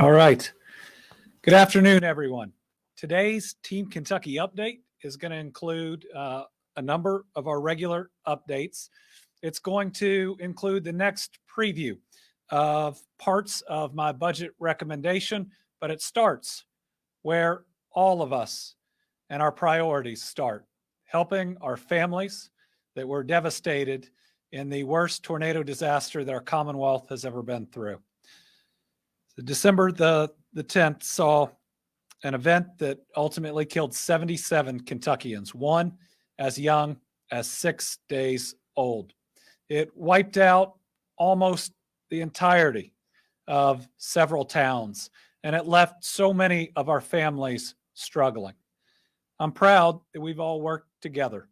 All right. Good afternoon, everyone. Today's Team Kentucky update is going to include a number of our regular updates. It's going to include the next preview of parts of my budget recommendation, but it starts where all of us and our priorities start, helping our families that were devastated in the worst tornado disaster that our Commonwealth has ever been through. So December the 10th saw an event that ultimately killed 77 Kentuckians, one as young as 6 days old. It wiped out almost the entirety of several towns, and it left so many of our families struggling. I'm proud that we've all worked together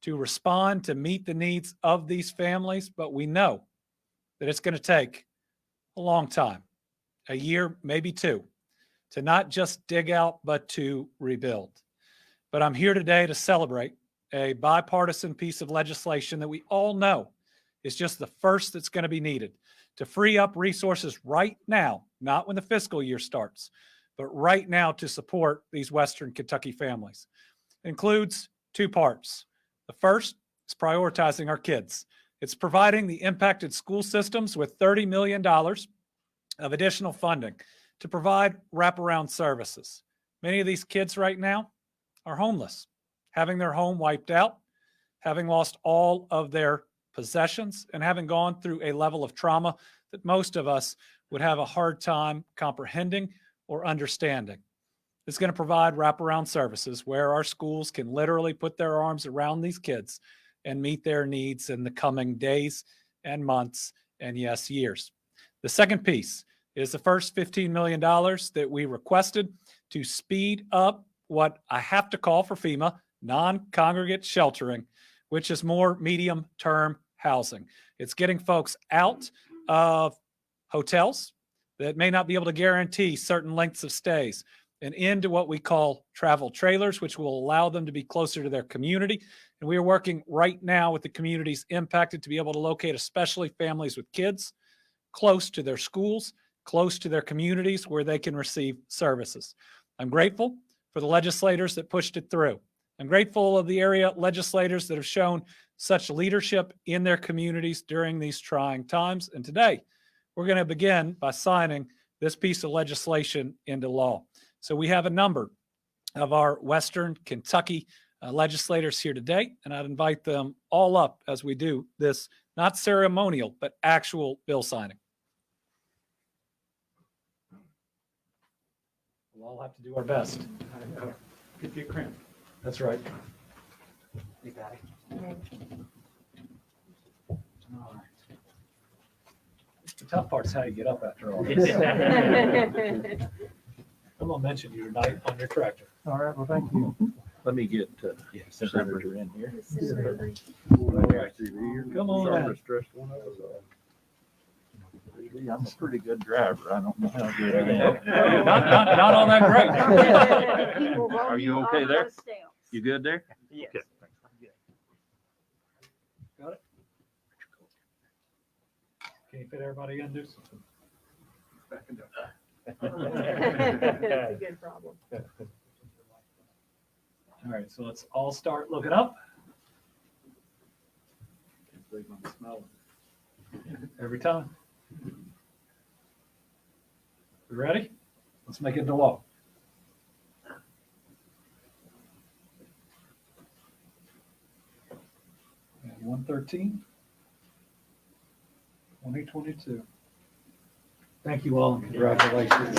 to respond to meet the needs of these families, but we know that it's going to take a long time, a year, maybe two, to not just dig out, but to rebuild. But I'm here today to celebrate a bipartisan piece of legislation that we all know is just the first that's going to be needed to free up resources right now, not when the fiscal year starts, but right now to support these Western Kentucky families. It includes two parts. The first is prioritizing our kids. It's providing the impacted school systems with $30 million of additional funding to provide wraparound services. Many of these kids right now are homeless, having their home wiped out, having lost all of their possessions, and having gone through a level of trauma that most of us would have a hard time comprehending or understanding. It's going to provide wraparound services where our schools can literally put their arms around these kids and meet their needs in the coming days and months and, yes, years. The second piece is the first $15 million that we requested to speed up what I have to call for FEMA non-congregate sheltering, which is more medium-term housing. It's getting folks out of hotels that may not be able to guarantee certain lengths of stays and into what we call travel trailers, which will allow them to be closer to their community. And we are working right now with the communities impacted to be able to locate especially families with kids close to their schools, close to their communities where they can receive services. I'm grateful for the legislators that pushed it through. I'm grateful of the area legislators that have shown such leadership in their communities during these trying times. And today, we're going to begin by signing this piece of legislation into law. So we have a number of our Western Kentucky legislators here today, and I'd invite them all up as we do this, not ceremonial, but actual bill signing. We'll all have to do our best. If you cramp. That's right. You got it. All right. The tough part's how you get up after all this. I'm going to mention you tonight on your tractor. All right, well, thank you. Let me get Senator in here. Come on. I'm a pretty good driver. I don't know how good I am. Not all that great. Are you okay there? You good there? Yes. Okay. Got it? Can you fit everybody in, Deuce? That's a good problem. All right, so let's all start looking up. Can't believe I'm smelling every time. We ready? Let's make it into law. And 113, 2022. Thank you all and congratulations.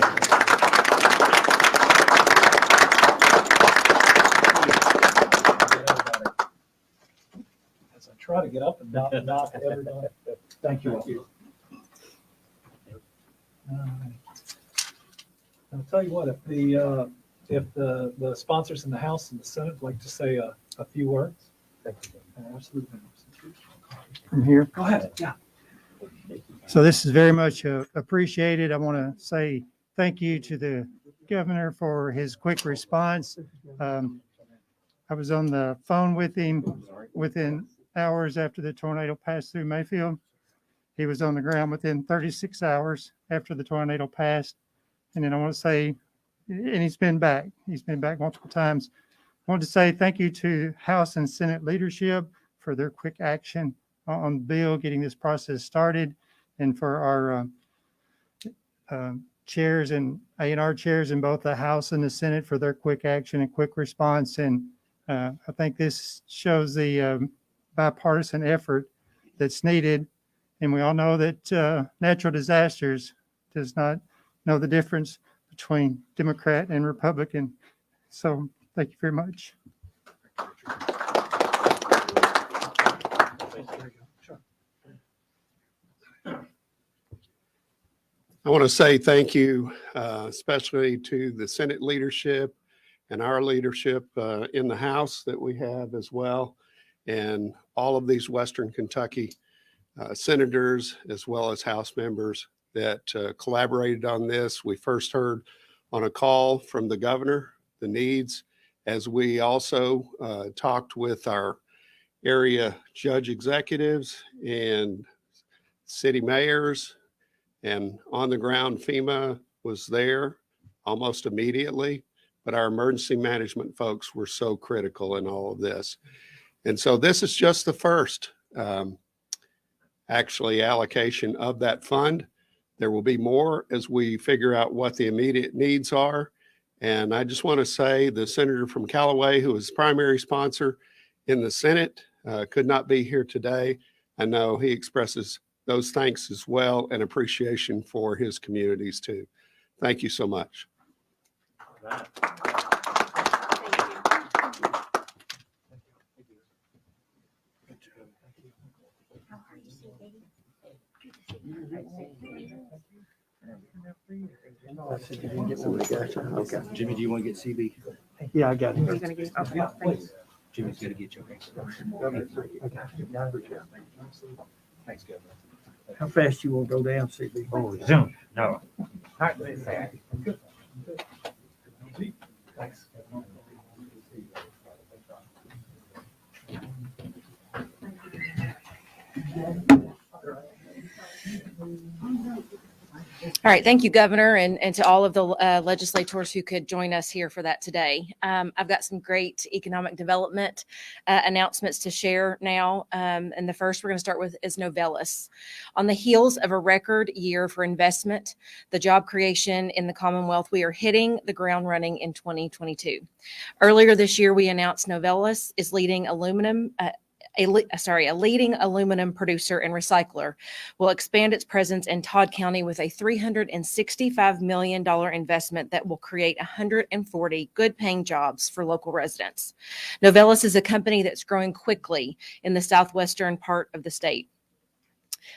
As I try to get up and knock everybody. Thank you all. I'll tell you what, if the sponsors in the House and the Senate would like to say a few words. Absolutely. From here. Go ahead. Yeah. So this is very much appreciated. I want to say thank you to the governor for his quick response. I was on the phone with him within hours after the tornado passed through Mayfield. He was on the ground within 36 hours after the tornado passed. And then I want to say, and he's been back multiple times. I want to say thank you to House and Senate leadership for their quick action on the bill, getting this process started, and for our chairs and A&R chairs in both the House and the Senate for their quick action and quick response. And I think this shows the bipartisan effort that's needed. And we all know that natural disasters does not know the difference between Democrat and Republican. So thank you very much. I want to say thank you, especially to the Senate leadership and our leadership in the House that we have as well, and all of these Western Kentucky senators as well as House members that collaborated on this. We first heard on a call from the governor the needs, as we also talked with our area judge executives and city mayors. And on the ground, FEMA was there almost immediately, but our emergency management folks were so critical in all of this. And so this is just the first actually allocation of that fund. There will be more as we figure out what the immediate needs are. And I just want to say the senator from Callaway, who is primary sponsor in the Senate, could not be here today. I know he expresses those thanks as well and appreciation for his communities too. Thank you so much. Okay. Jimmy, do you want to get CB? Yeah, I got Are you it. gonna get, okay, thanks. Jimmy's got to get your answer. Thanks, Governor. How fast you want to go down, CB? Oh, Zoom. No. Not very fast. Thanks. All right, thank you, Governor, and to all of the legislators who could join us here for that today. I've got some great economic development announcements to share now. And the first we're going to start with is Novelis. On the heels of a record year for investment, the job creation in the Commonwealth, we are hitting the ground running in 2022. Earlier this year, we announced Novelis is leading a leading aluminum producer and recycler, will expand its presence in Todd County with a $365 million investment that will create 140 good-paying jobs for local residents. Novelis is a company that's growing quickly in the southwestern part of the state.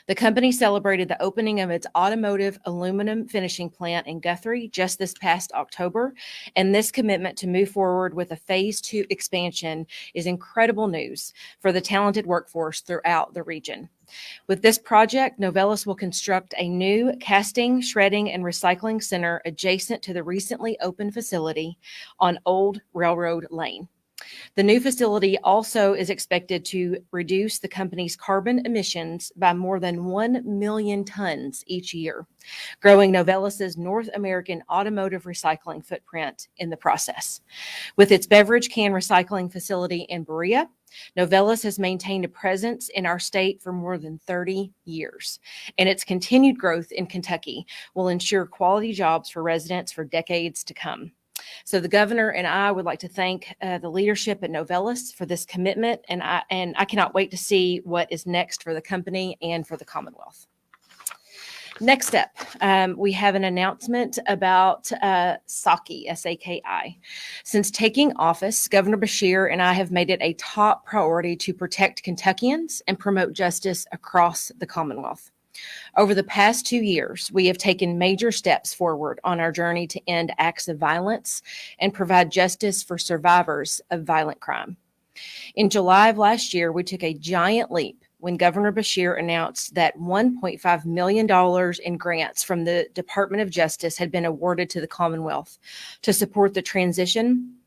The company celebrated the opening of its automotive aluminum finishing plant in Guthrie just this past October, and this commitment to move forward with a phase 2 expansion is incredible news for the talented workforce throughout the region. With this project, Novelis will construct a new casting, shredding, and recycling center adjacent to the recently opened facility on Old Railroad Lane. The new facility also is expected to reduce the company's carbon emissions by more than 1 million tons each year, growing Novelis's North American automotive recycling footprint in the process. With its beverage can recycling facility in Berea, Novelis has maintained a presence in our state for more than 30 years, and its continued growth in Kentucky will ensure quality jobs for residents for decades to come. So the governor and I would like to thank the leadership at Novelis for this commitment, and I cannot wait to see what is next for the company and for the Commonwealth. Next up, we have an announcement about SAKI, S-A-K-I. Since taking office, Governor Beshear and I have made it a top priority to protect Kentuckians and promote justice across the Commonwealth. Over the past 2 years, we have taken major steps forward on our journey to end acts of violence and provide justice for survivors of violent crime. In July of last year, we took a giant leap when Governor Beshear announced that $1.5 million in grants from the Department of Justice had been awarded to the Commonwealth to support the transition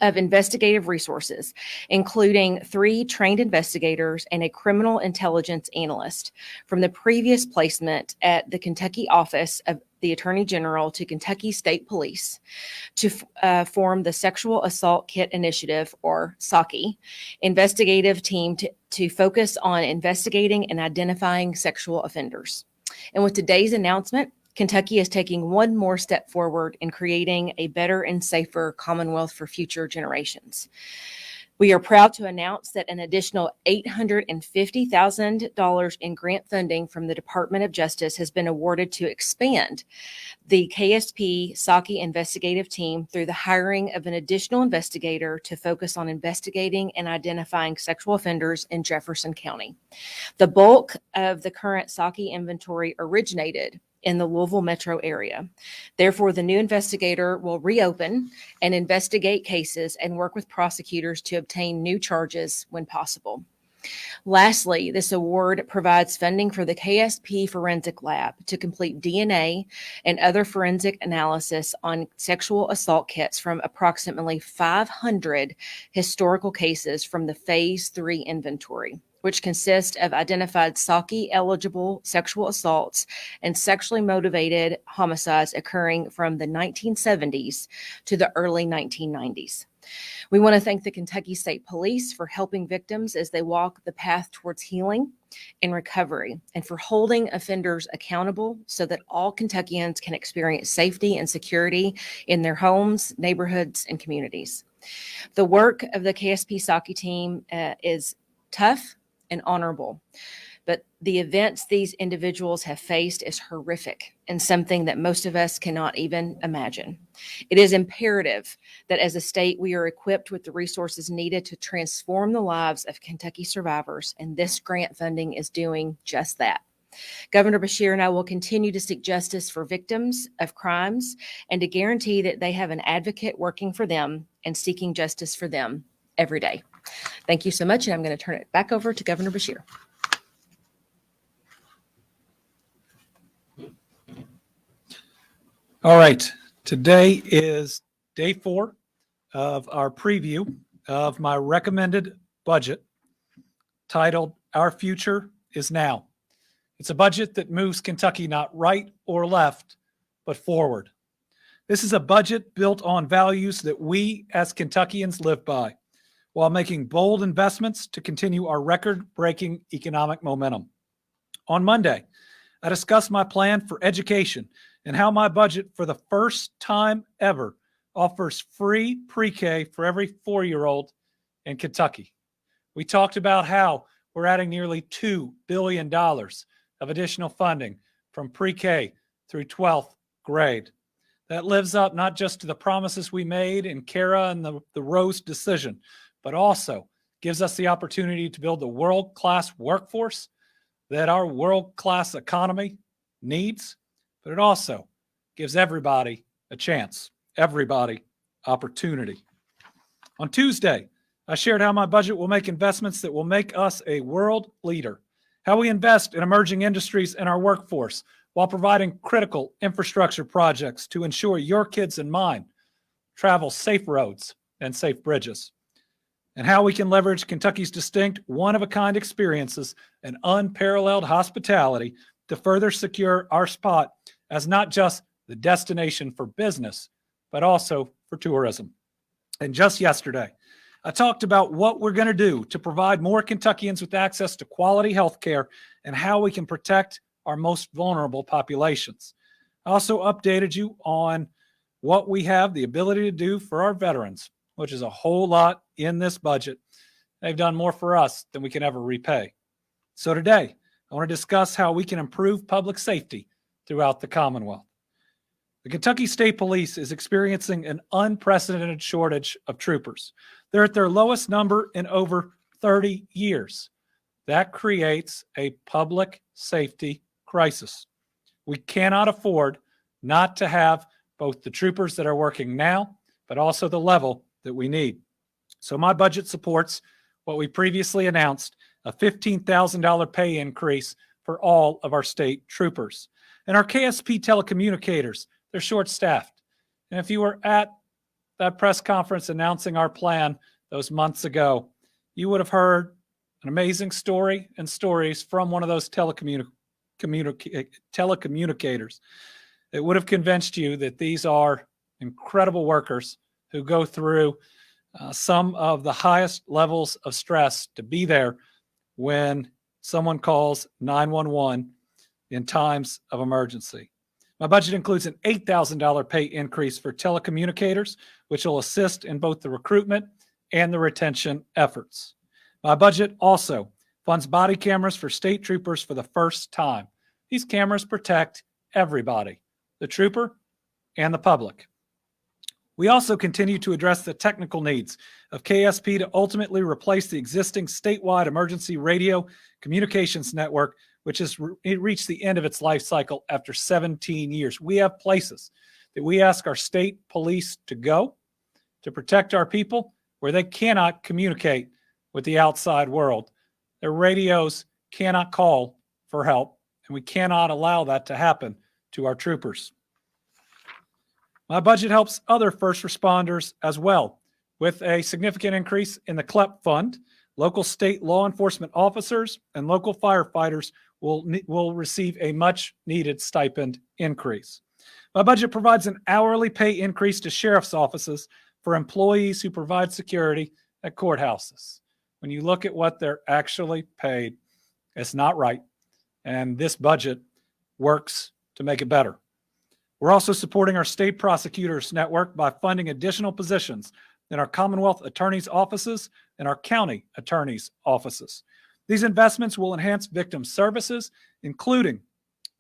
of investigative resources, including 3 trained investigators and a criminal intelligence analyst from the previous placement at the Kentucky office of the Attorney General to Kentucky State Police to form the Sexual Assault Kit Initiative, or SAKI, investigative team to focus on investigating and identifying sexual offenders. And with today's announcement, Kentucky is taking one more step forward in creating a better and safer Commonwealth for future generations. We are proud to announce that an additional $850,000 in grant funding from the Department of Justice has been awarded to expand the KSP SAKI investigative team through the hiring of an additional investigator to focus on investigating and identifying sexual offenders in Jefferson County. The bulk of the current SAKI inventory originated in the Louisville metro area. Therefore, the new investigator will reopen and investigate cases and work with prosecutors to obtain new charges when possible. Lastly, this award provides funding for the KSP Forensic Lab to complete DNA and other forensic analysis on sexual assault kits from approximately 500 historical cases from the Phase 3 inventory, which consists of identified SAKI-eligible sexual assaults and sexually motivated homicides occurring from the 1970s to the early 1990s. We want to thank the Kentucky State Police for helping victims as they walk the path towards healing and recovery, and for holding offenders accountable so that all Kentuckians can experience safety and security in their homes, neighborhoods, and communities. The work of the KSP SAKI team is tough and honorable, but the events these individuals have faced is horrific and something that most of us cannot even imagine. It is imperative that as a state, we are equipped with the resources needed to transform the lives of Kentucky survivors, and this grant funding is doing just that. Governor Beshear and I will continue to seek justice for victims of crimes and to guarantee that they have an advocate working for them and seeking justice for them every day. Thank you so much, and I'm going to turn it back over to Governor Beshear. All right. Today is day 4 of our preview of my recommended budget titled Our Future is Now. It's a budget that moves Kentucky not right or left, but forward. This is a budget built on values that we as Kentuckians live by, while making bold investments to continue our record-breaking economic momentum. On Monday, I discussed my plan for education and how my budget for the first time ever offers free pre-K for every 4-year-old in Kentucky. We talked about how we're adding nearly $2 billion of additional funding from pre-K through 12th grade. That lives up not just to the promises we made in Kara and the Rose decision, but also gives us the opportunity to build the world-class workforce that our world-class economy needs, but it also gives everybody a chance, everybody opportunity. On Tuesday, I shared how my budget will make investments that will make us a world leader, how we invest in emerging industries and our workforce while providing critical infrastructure projects to ensure your kids and mine travel safe roads and safe bridges, and how we can leverage Kentucky's distinct one-of-a-kind experiences and unparalleled hospitality to further secure our spot as not just the destination for business, but also for tourism. And just yesterday, I talked about what we're going to do to provide more Kentuckians with access to quality health care and how we can protect our most vulnerable populations. I also updated you on what we have the ability to do for our veterans, which is a whole lot in this budget. They've done more for us than we can ever repay. So today, I want to discuss how we can improve public safety throughout the Commonwealth. The Kentucky State Police is experiencing an unprecedented shortage of troopers. They're at their lowest number in over 30 years. That creates a public safety crisis. We cannot afford not to have both the troopers that are working now, but also the level that we need. So my budget supports what we previously announced, a $15,000 pay increase for all of our state troopers. And our KSP telecommunicators, they're short-staffed. And if you were at that press conference announcing our plan those months ago, you would have heard an amazing story and stories from one of those telecommunicators. It would have convinced you that these are incredible workers who go through some of the highest levels of stress to be there when someone calls 911 in times of emergency. My budget includes an $8,000 pay increase for telecommunicators, which will assist in both the recruitment and the retention efforts. My budget also funds body cameras for state troopers for the first time. These cameras protect everybody, the trooper and the public. We also continue to address the technical needs of KSP to ultimately replace the existing statewide emergency radio communications network, which has reached the end of its life cycle after 17 years. We have places that we ask our state police to go to protect our people where they cannot communicate with the outside world. Their radios cannot call for help, and we cannot allow that to happen to our troopers. My budget helps other first responders as well. With a significant increase in the CLEP fund, local state law enforcement officers and local firefighters will receive a much needed stipend increase. My budget provides an hourly pay increase to sheriff's offices for employees who provide security at courthouses. When you look at what they're actually paid, it's not right. And this budget works to make it better. We're also supporting our state prosecutors network by funding additional positions in our Commonwealth attorneys' offices and our county attorneys' offices. These investments will enhance victim services, including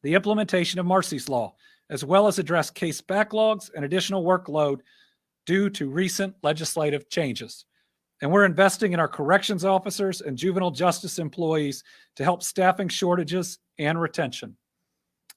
the implementation of Marsy's Law, as well as address case backlogs and additional workload due to recent legislative changes. And we're investing in our corrections officers and juvenile justice employees to help staffing shortages and retention.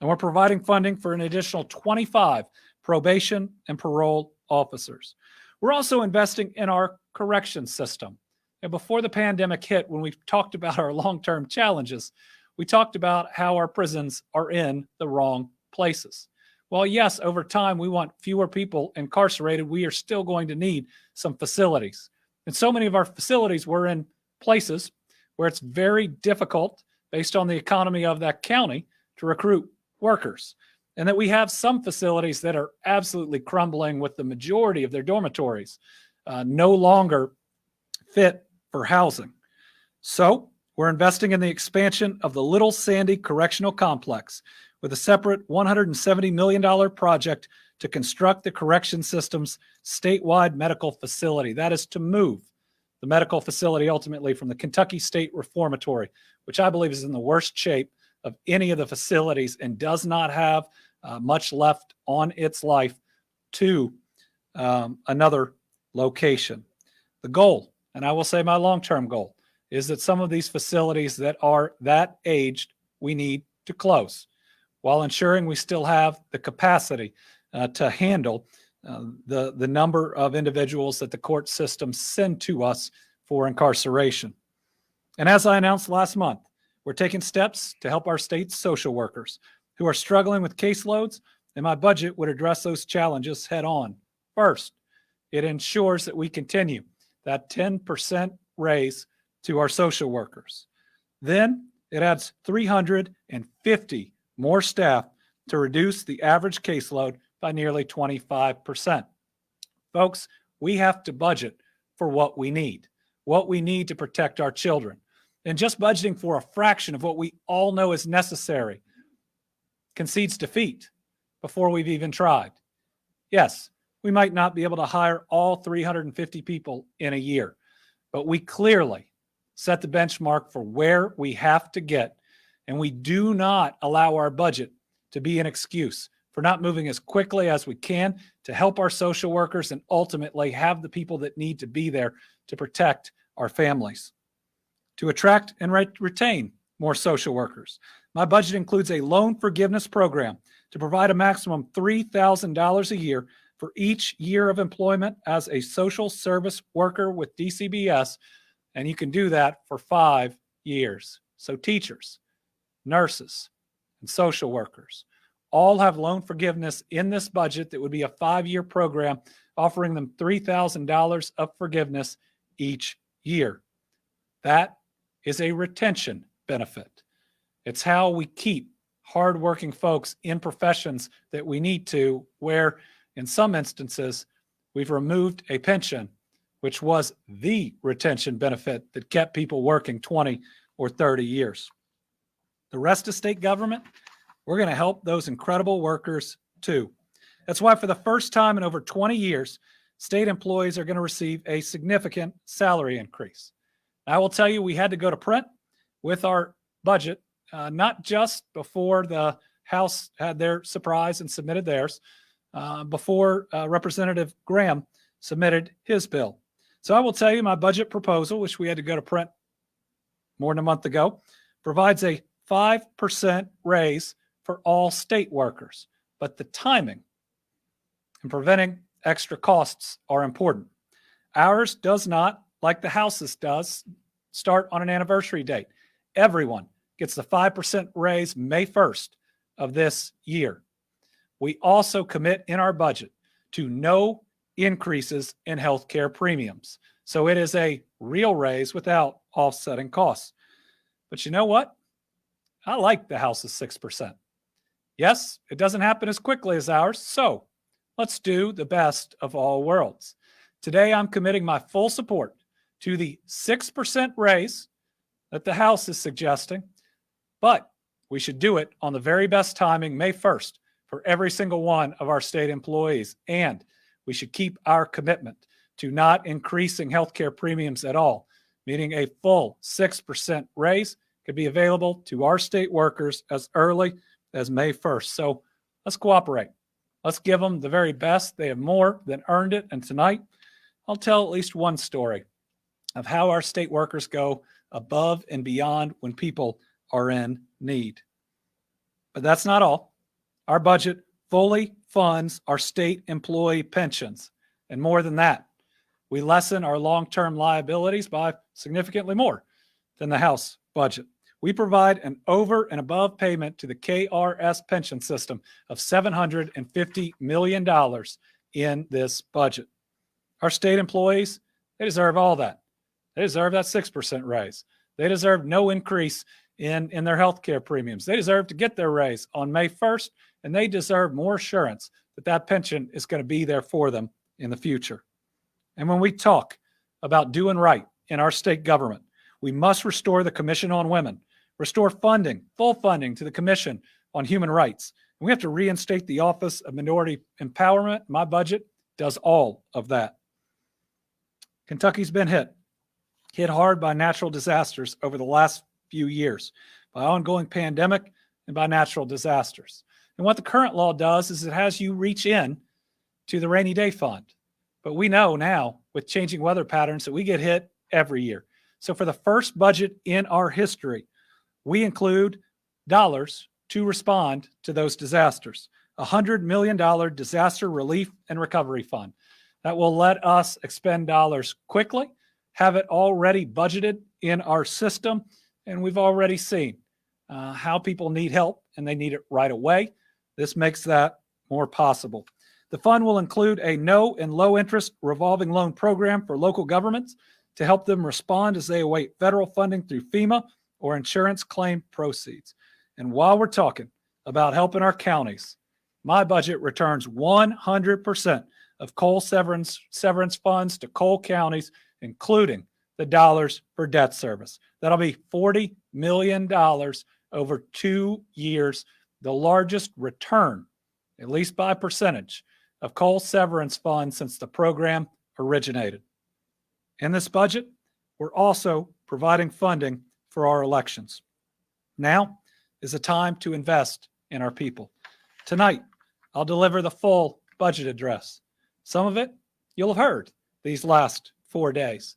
And we're providing funding for an additional 25 probation and parole officers. We're also investing in our corrections system. And before the pandemic hit, when we talked about our long-term challenges, we talked about how our prisons are in the wrong places. While yes, over time, we want fewer people incarcerated, we are still going to need some facilities. And so many of our facilities were in places where it's very difficult, based on the economy of that county, to recruit workers. And that we have some facilities that are absolutely crumbling, with the majority of their dormitories no longer fit for housing. So we're investing in the expansion of the Little Sandy Correctional Complex with a separate $170 million project to construct the correction system's statewide medical facility. That is to move the medical facility ultimately from the Kentucky State Reformatory, which I believe is in the worst shape of any of the facilities and does not have much left on its life, to another location. The goal, and I will say my long-term goal, is that some of these facilities that are that aged, we need to close, while ensuring we still have the capacity to handle the number of individuals that the court systems send to us for incarceration. And as I announced last month, we're taking steps to help our state's social workers who are struggling with caseloads, and my budget would address those challenges head on. First, it ensures that we continue that 10% raise to our social workers. Then it adds 350 more staff to reduce the average caseload by nearly 25%. Folks, we have to budget for what we need to protect our children. And just budgeting for a fraction of what we all know is necessary concedes defeat before we've even tried. Yes, we might not be able to hire all 350 people in a year, but we clearly set the benchmark for where we have to get, and we do not allow our budget to be an excuse for not moving as quickly as we can to help our social workers and ultimately have the people that need to be there to protect our families. To attract and retain more social workers, my budget includes a loan forgiveness program to provide a maximum $3,000 a year for each year of employment as a social service worker with DCBS, and you can do that for 5 years. So teachers, nurses, and social workers, all have loan forgiveness in this budget that would be a 5-year program offering them $3,000 of forgiveness each year. That is a retention benefit. It's how we keep hardworking folks in professions that we need to, where in some instances we've removed a pension, which was the retention benefit that kept people working 20 or 30 years. The rest of state government, we're going to help those incredible workers too. That's why for the first time in over 20 years, state employees are going to receive a significant salary increase. I will tell you, we had to go to print with our budget, not just before the House had their surprise and submitted theirs, before Representative Graham submitted his bill. So I will tell you, my budget proposal, which we had to go to print more than a month ago, provides a 5% raise for all state workers. But the timing and preventing extra costs are important. Ours does not, like the House's does, start on an anniversary date. Everyone gets the 5% raise May 1st of this year. We also commit in our budget to no increases in healthcare premiums. So it is a real raise without offsetting costs. But you know what? I like the House's 6%. Yes, it doesn't happen as quickly as ours, so let's do the best of all worlds. Today, I'm committing my full support to the 6% raise that the House is suggesting, but we should do it on the very best timing, May 1st, for every single one of our state employees. And we should keep our commitment to not increasing healthcare premiums at all, meaning a full 6% raise could be available to our state workers as early as May 1st. So let's cooperate. Let's give them the very best. They have more than earned it. And tonight, I'll tell at least one story of how our state workers go above and beyond when people are in need. But that's not all. Our budget fully funds our state employee pensions. And more than that, we lessen our long-term liabilities by significantly more than the House budget. We provide an over and above payment to the KRS pension system of $750 million in this budget. Our state employees, they deserve all that. They deserve that 6% raise. They deserve no increase in their health care premiums. They deserve to get their raise on May 1st, and they deserve more assurance that that pension is going to be there for them in the future. And when we talk about doing right in our state government, we must restore the Commission on Women, restore funding, full funding to the Commission on Human Rights. And we have to reinstate the Office of Minority Empowerment. My budget does all of that. Kentucky's been hit hard by natural disasters over the last few years, by ongoing pandemic and by natural disasters. And what the current law does is it has you reach in to the rainy day fund. But we know now with changing weather patterns that we get hit every year. So for the first budget in our history, we include dollars to respond to those disasters. $100 million disaster relief and recovery fund that will let us expend dollars quickly, have it already budgeted in our system. And we've already seen how people need help and they need it right away. This makes that more possible. The fund will include a no and low interest revolving loan program for local governments to help them respond as they await federal funding through FEMA or insurance claim proceeds. And while we're talking about helping our counties, my budget returns 100% of coal severance funds to coal counties, including the dollars for debt service. That'll be $40 million over 2 years, the largest return, at least by percentage, of coal severance funds since the program originated. In this budget, we're also providing funding for our elections. Now is the time to invest in our people. Tonight, I'll deliver the full budget address. Some of it you'll have heard these last 4 days,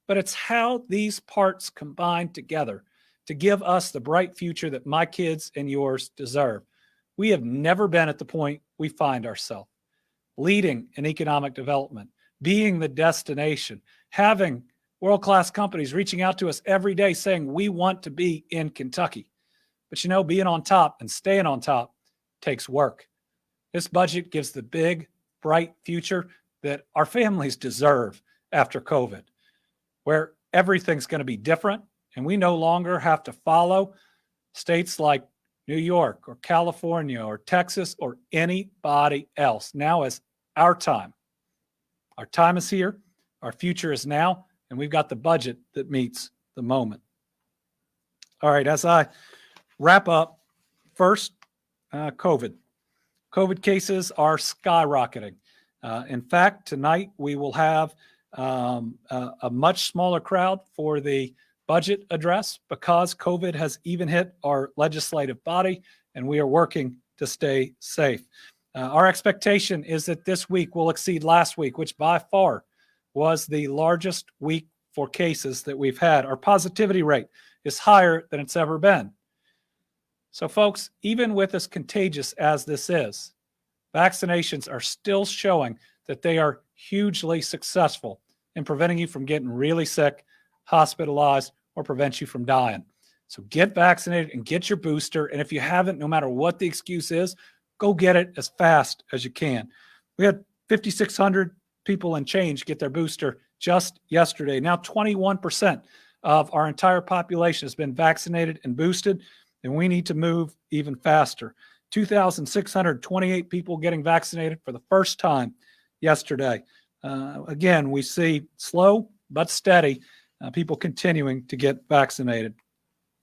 but it's how these parts combine together to give us the bright future that my kids and yours deserve. We have never been at the point we find ourselves. Leading in economic development, being the destination, having world-class companies reaching out to us every day saying we want to be in Kentucky. But you know, being on top and staying on top takes work. This budget gives the big, bright future that our families deserve after COVID, where everything's going to be different and we no longer have to follow states like New York or California or Texas or anybody else. Now is our time. Our time is here. Our future is now. And we've got the budget that meets the moment. All right, as I wrap up, first, COVID. COVID cases are skyrocketing. In fact, tonight we will have a much smaller crowd for the budget address because COVID has even hit our legislative body, and we are working to stay safe. Our expectation is that this week will exceed last week, which by far was the largest week for cases that we've had. Our positivity rate is higher than it's ever been. So folks, even with as contagious as this is, vaccinations are still showing that they are hugely successful in preventing you from getting really sick, hospitalized, or prevent you from dying. So get vaccinated and get your booster. And if you haven't, no matter what the excuse is, go get it as fast as you can. We had 5,600 people and change get their booster just yesterday. Now 21% of our entire population has been vaccinated and boosted, and we need to move even faster. 2,628 people getting vaccinated for the first time yesterday. Again, we see slow but steady people continuing to get vaccinated.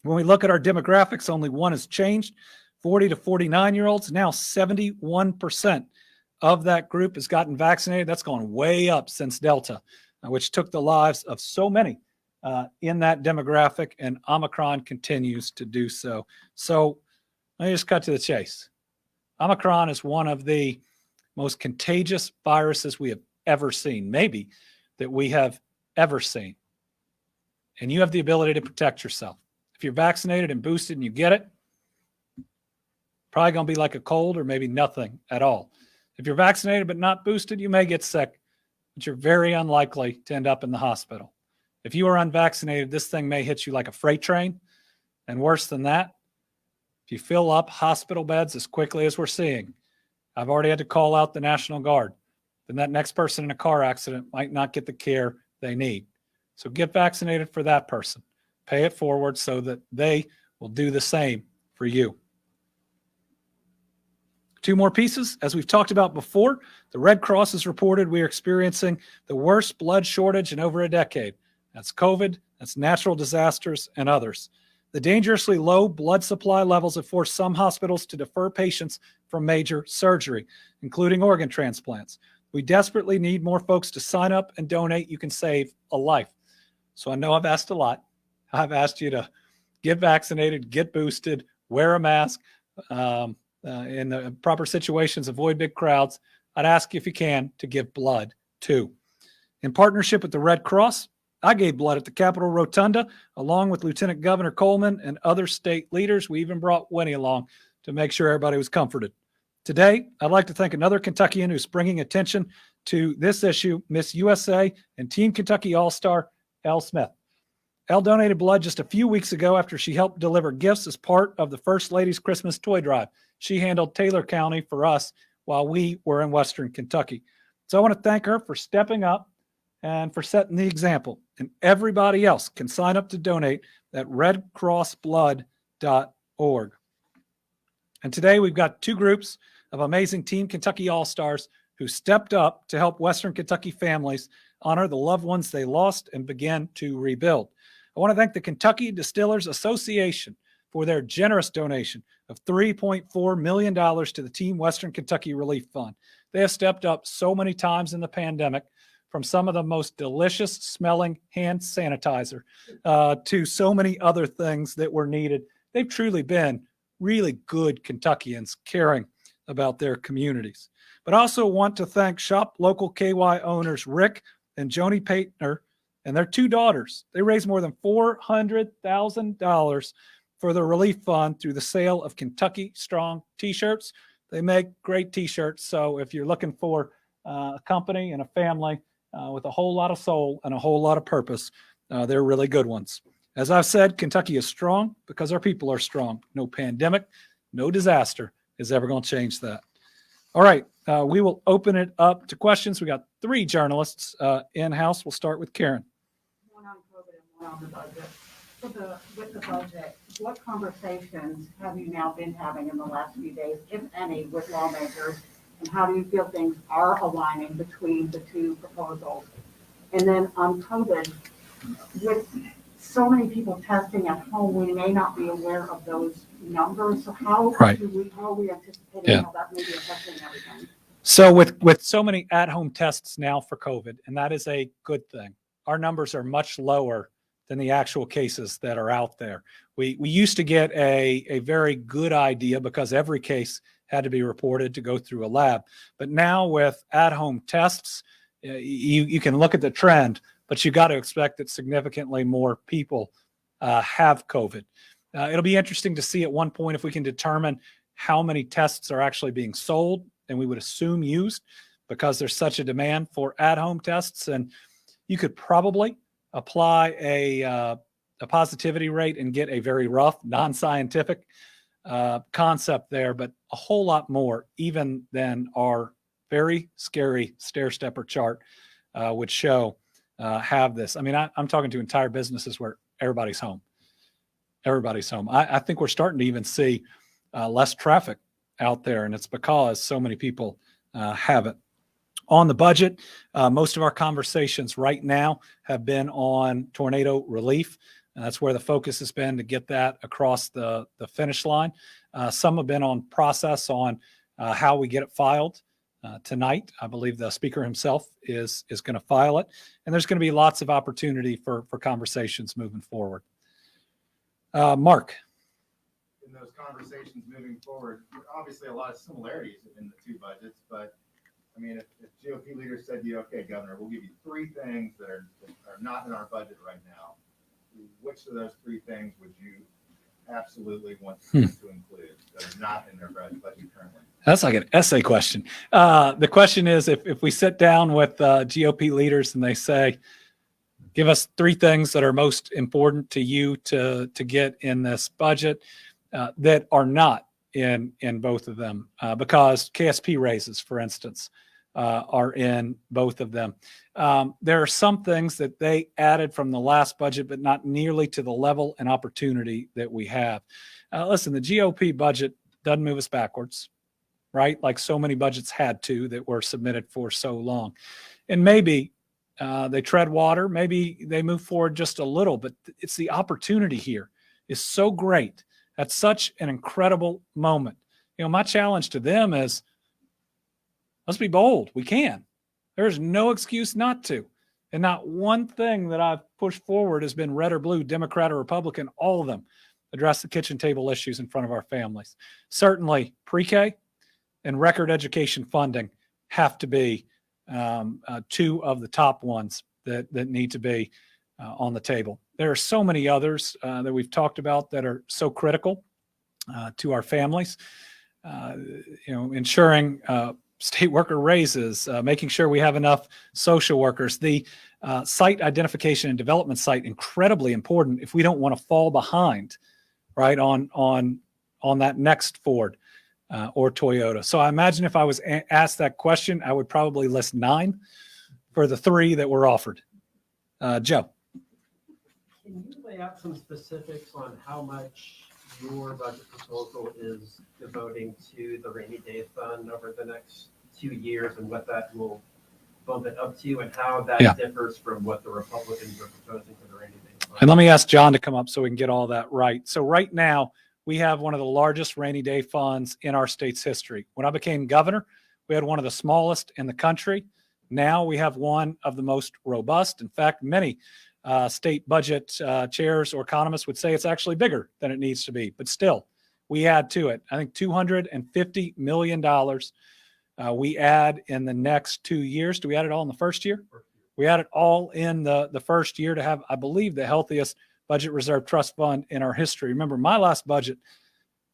When we look at our demographics, only one has changed. 40 to 49-year-olds, now 71% of that group has gotten vaccinated. That's gone way up since Delta, which took the lives of so many in that demographic, and Omicron continues to do so. So let me just cut to the chase. Omicron is one of the most contagious viruses we have ever seen, maybe that we have ever seen. And you have the ability to protect yourself. If you're vaccinated and boosted and you get it, probably going to be like a cold or maybe nothing at all. If you're vaccinated but not boosted, you may get sick, but you're very unlikely to end up in the hospital. If you are unvaccinated, this thing may hit you like a freight train. And worse than that, if you fill up hospital beds as quickly as we're seeing, I've already had to call out the National Guard, then that next person in a car accident might not get the care they need. So get vaccinated for that person. Pay it forward so that they will do the same for you. Two more pieces. As we've talked about before, the Red Cross has reported we are experiencing the worst blood shortage in over a decade. That's COVID, that's natural disasters, and others. The dangerously low blood supply levels have forced some hospitals to defer patients from major surgery, including organ transplants. We desperately need more folks to sign up and donate. You can save a life. So I know I've asked a lot. I've asked you to get vaccinated, get boosted, wear a mask, in the proper situations, avoid big crowds. I'd ask you, if you can, to give blood too. In partnership with the Red Cross, I gave blood at the Capitol Rotunda, along with Lieutenant Governor Coleman and other state leaders. We even brought Winnie along to make sure everybody was comforted. Today, I'd like to thank another Kentuckian who's bringing attention to this issue, Miss USA and Team Kentucky All-Star, Elle Smith. Elle donated blood just a few weeks ago after she helped deliver gifts as part of the First Lady's Christmas Toy Drive. She handled Taylor County for us while we were in Western Kentucky. So I want to thank her for stepping up and for setting the example. And everybody else can sign up to donate at redcrossblood.org. And today we've got two groups of amazing Team Kentucky All-Stars who stepped up to help Western Kentucky families honor the loved ones they lost and begin to rebuild. I want to thank the Kentucky Distillers Association for their generous donation of $3.4 million to the Team Western Kentucky Relief Fund. They have stepped up so many times in the pandemic, from some of the most delicious smelling hand sanitizer to so many other things that were needed. They've truly been really good Kentuckians caring about their communities. But I also want to thank Shop Local KY owners Rick and Joni Paitner and their two daughters. They raised more than $400,000 for the relief fund through the sale of Kentucky Strong t-shirts. They make great t-shirts. So if you're looking for a company and a family with a whole lot of soul and a whole lot of purpose, they're really good ones. As I've said, Kentucky is strong because our people are strong. No pandemic, no disaster is ever going to change that. All right, we will open it up to questions. We got 3 journalists in-house. We'll start with Karen. One on COVID and one on the budget. With the budget, what conversations have you now been having in the last few days, if any, with lawmakers? And how do you feel things are aligning between the 2 proposals? And then on COVID, with so many people testing at home, we may not be aware of those numbers. So how Right. how are we anticipating Yeah. how that may be affecting everything? So with so many at-home tests now for COVID, and that is a good thing, our numbers are much lower than the actual cases that are out there. We used to get a very good idea because every case had to be reported to go through a lab. But now with at-home tests, you can look at the trend, but you got to expect that significantly more people have COVID. It'll be interesting to see at one point if we can determine how many tests are actually being sold, and we would assume used, because there's such a demand for at-home tests. And you could probably apply a positivity rate and get a very rough, non-scientific concept there, but a whole lot more even than our very scary stair-stepper chart would show have this. I mean, I'm talking to entire businesses where everybody's home. Everybody's home. I think we're starting to even see less traffic out there, and it's because so many people have it. On the budget, most of our conversations right now have been on tornado relief. That's where the focus has been to get that across the finish line. Some have been on process on how we get it filed. Tonight, I believe the speaker himself is going to file it, and there's going to be lots of opportunity for conversations moving forward. Mark. In those conversations moving forward, obviously a lot of similarities in the 2 budgets, but I mean, if GOP leaders said to you, okay, Governor, we'll give you 3 things that are not in our budget right now, which of those 3 things would you absolutely want to include that are not in their budget currently? That's like an essay question. The question is, if we sit down with GOP leaders and they say, give us 3 things that are most important to you to get in this budget that are not in both of them, because KSP raises, for instance, are in both of them. There are some things that they added from the last budget, but not nearly to the level and opportunity that we have. Listen, the GOP budget doesn't move us backwards, right? Like so many budgets had to that were submitted for so long. And maybe they tread water, maybe they move forward just a little, but it's the opportunity here is so great. That's such an incredible moment. You know, my challenge to them is, let's be bold. We can. There's no excuse not to. And not one thing that I've pushed forward has been red or blue, Democrat or Republican. All of them address the kitchen table issues in front of our families. Certainly pre-K and record education funding have to be 2 of the top ones that need to be on the table. There are so many others that we've talked about that are so critical to our families. Ensuring state worker raises, making sure we have enough social workers. The site identification and development site, incredibly important if we don't want to fall behind, right, on that next Ford or Toyota. So I imagine if I was asked that question, I would probably list 9 for the 3 that were offered. Joe. Can you lay out some specifics on how much your budget proposal is devoting to the rainy day fund over the next 2 years and what that will bump it up to and how that differs from what the Republicans are proposing for the rainy day fund? And let me ask John to come up so we can get all that right. So right now, we have one of the largest rainy day funds in our state's history. When I became governor, we had one of the smallest in the country. Now we have one of the most robust. In fact, many state budget chairs or economists would say it's actually bigger than it needs to be. But still, we add to it. I think $250 million we add in the next 2 years. Do we add it all in the first year? We add it all in the first year to have, I believe, the healthiest budget reserve trust fund in our history. Remember, my last budget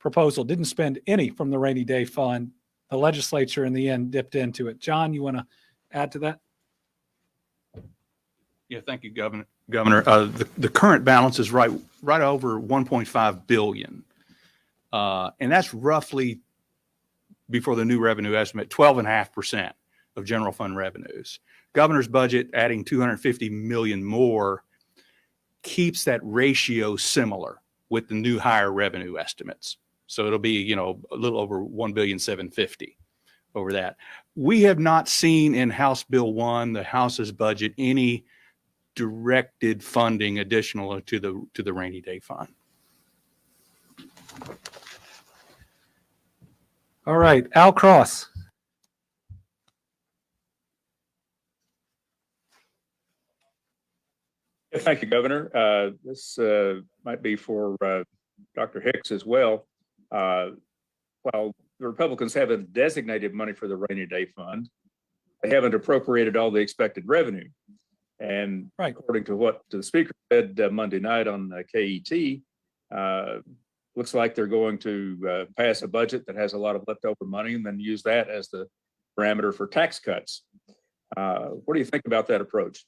proposal didn't spend any from the rainy day fund. The legislature in the end dipped into it. John, you want to add to that? Yeah, thank you, Governor. The current balance is right over 1.5 billion, and that's roughly before the new revenue estimate, 12.5% of general fund revenues. Governor's budget adding 250 million more keeps that ratio similar with the new higher revenue estimates. So it'll be, you know, a little over 1,750,000,000 over that. We have not seen in House Bill 1, the House's budget, any directed funding additional to the rainy day fund. All right, Al Cross. Yeah, thank you, Governor. This might be for Dr. Hicks as well. While the Republicans haven't designated money for the rainy day fund, they haven't appropriated all the expected revenue. And Right. according to what the speaker said Monday night on KET, looks like they're going to pass a budget that has a lot of leftover money and then use that as the parameter for tax cuts. What do you think about that approach?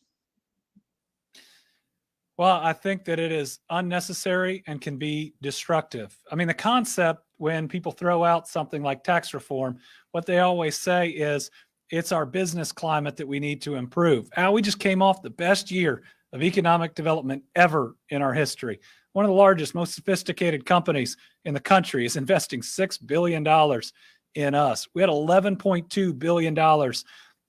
Well, I think that it is unnecessary and can be destructive. I mean, the concept when people throw out something like tax reform, what they always say is it's our business climate that we need to improve. Al, we just came off the best year of economic development ever in our history. One of the largest, most sophisticated companies in the country is investing $6 billion in us. We had $11.2 billion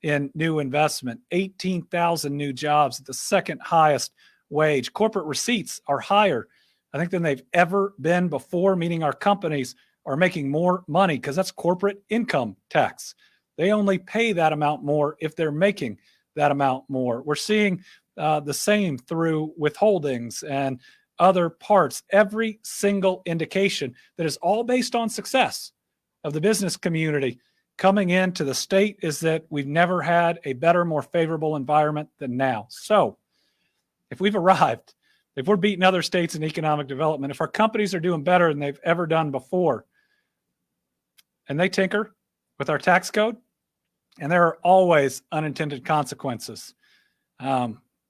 in new investment, 18,000 new jobs at the second highest wage. Corporate receipts are higher, I think, than they've ever been before, meaning our companies are making more money because that's corporate income tax. They only pay that amount more if they're making that amount more. We're seeing the same through withholdings and other parts. Every single indication that is all based on success of the business community coming into the state is that we've never had a better, more favorable environment than now. So if we've arrived, if we're beating other states in economic development, if our companies are doing better than they've ever done before, and they tinker with our tax code, and there are always unintended consequences,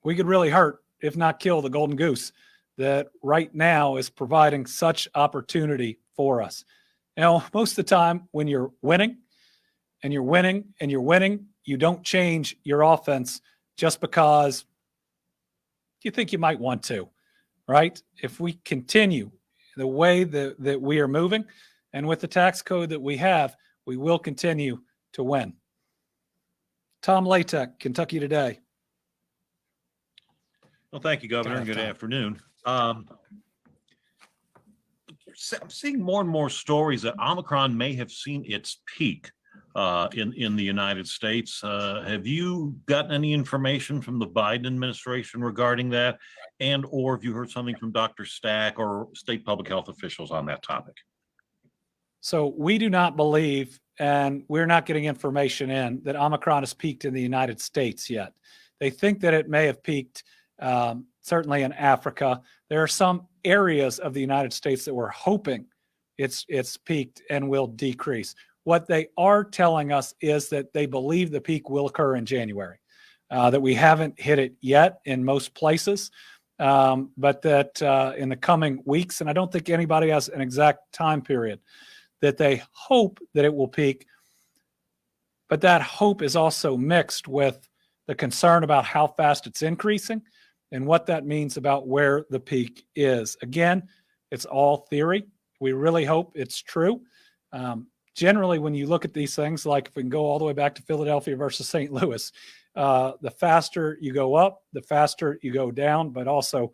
we could really hurt, if not kill, the golden goose that right now is providing such opportunity for us. You know, most of the time when you're winning and you're winning and you're winning, you don't change your offense just because you think you might want to, right? If we continue the way that we are moving and with the tax code that we have, we will continue to win. Tom Latek, Kentucky Today. Well, thank you, Governor, and good afternoon. I'm seeing more and more stories that Omicron may have seen its peak in the United States. Have you gotten any information from the Biden administration regarding that? And or have you heard something from Dr. Stack or state public health officials on that topic? So we do not believe, and we're not getting information in, that Omicron has peaked in the United States yet. They think that it may have peaked certainly in Africa. There are some areas of the United States that we're hoping it's peaked and will decrease. What they are telling us is that they believe the peak will occur in January, that we haven't hit it yet in most places, but that in the coming weeks, and I don't think anybody has an exact time period, that they hope that it will peak. But that hope is also mixed with the concern about how fast it's increasing and what that means about where the peak is. Again, it's all theory. We really hope it's true. Generally, when you look at these things, like if we can go all the way back to Philadelphia versus St. Louis, the faster you go up, the faster you go down, but also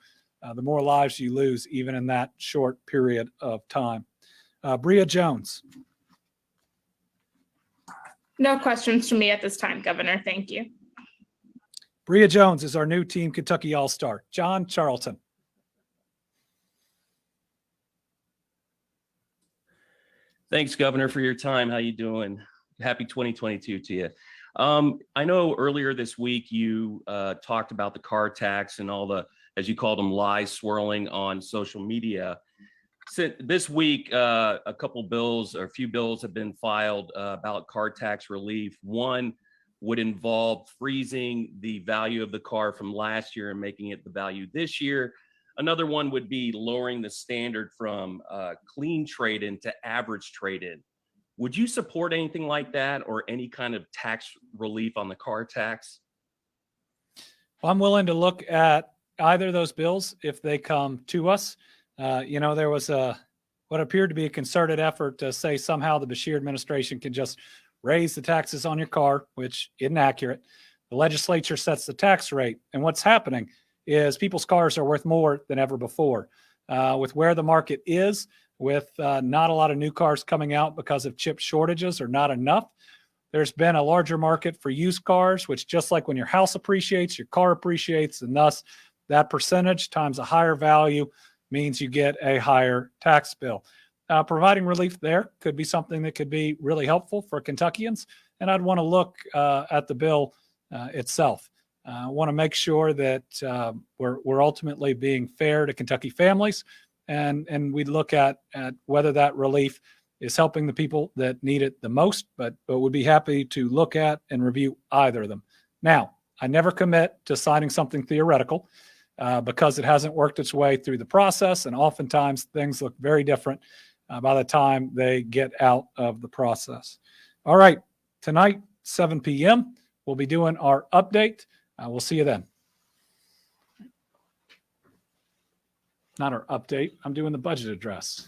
the more lives you lose, even in that short period of time. Bria Jones. No questions from me at this time, Governor. Thank you. Bria Jones is our new Team Kentucky All-Star. John Charlton. Thanks, Governor, for your time. How you doing? Happy 2022 to you. I know earlier this week you talked about the car tax and all the, as you called them, lies swirling on social media. So this week, a couple bills or a few bills have been filed about car tax relief. One would involve freezing the value of the car from last year and making it the value this year. Another one would be lowering the standard from clean trade-in to average trade-in. Would you support anything like that or any kind of tax relief on the car tax? Well, I'm willing to look at either of those bills if they come to us. There was what appeared to be a concerted effort to say somehow the Beshear administration can just raise the taxes on your car, which isn't accurate. The legislature sets the tax rate. And what's happening is people's cars are worth more than ever before. With where the market is, with not a lot of new cars coming out because of chip shortages or not enough, there's been a larger market for used cars, which just like when your house appreciates, your car appreciates, and thus that percentage times a higher value means you get a higher tax bill. Providing relief there could be something that could be really helpful for Kentuckians, and I'd want to look at the bill itself. I want to make sure that we're ultimately being fair to Kentucky families, and we look at whether that relief is helping the people that need it the most, but would be happy to look at and review either of them. Now, I never commit to signing something theoretical because it hasn't worked its way through the process, and oftentimes things look very different by the time they get out of the process. All right, tonight, 7 p.m., we'll be doing our update. We'll see you then. Not our update. I'm doing the budget address.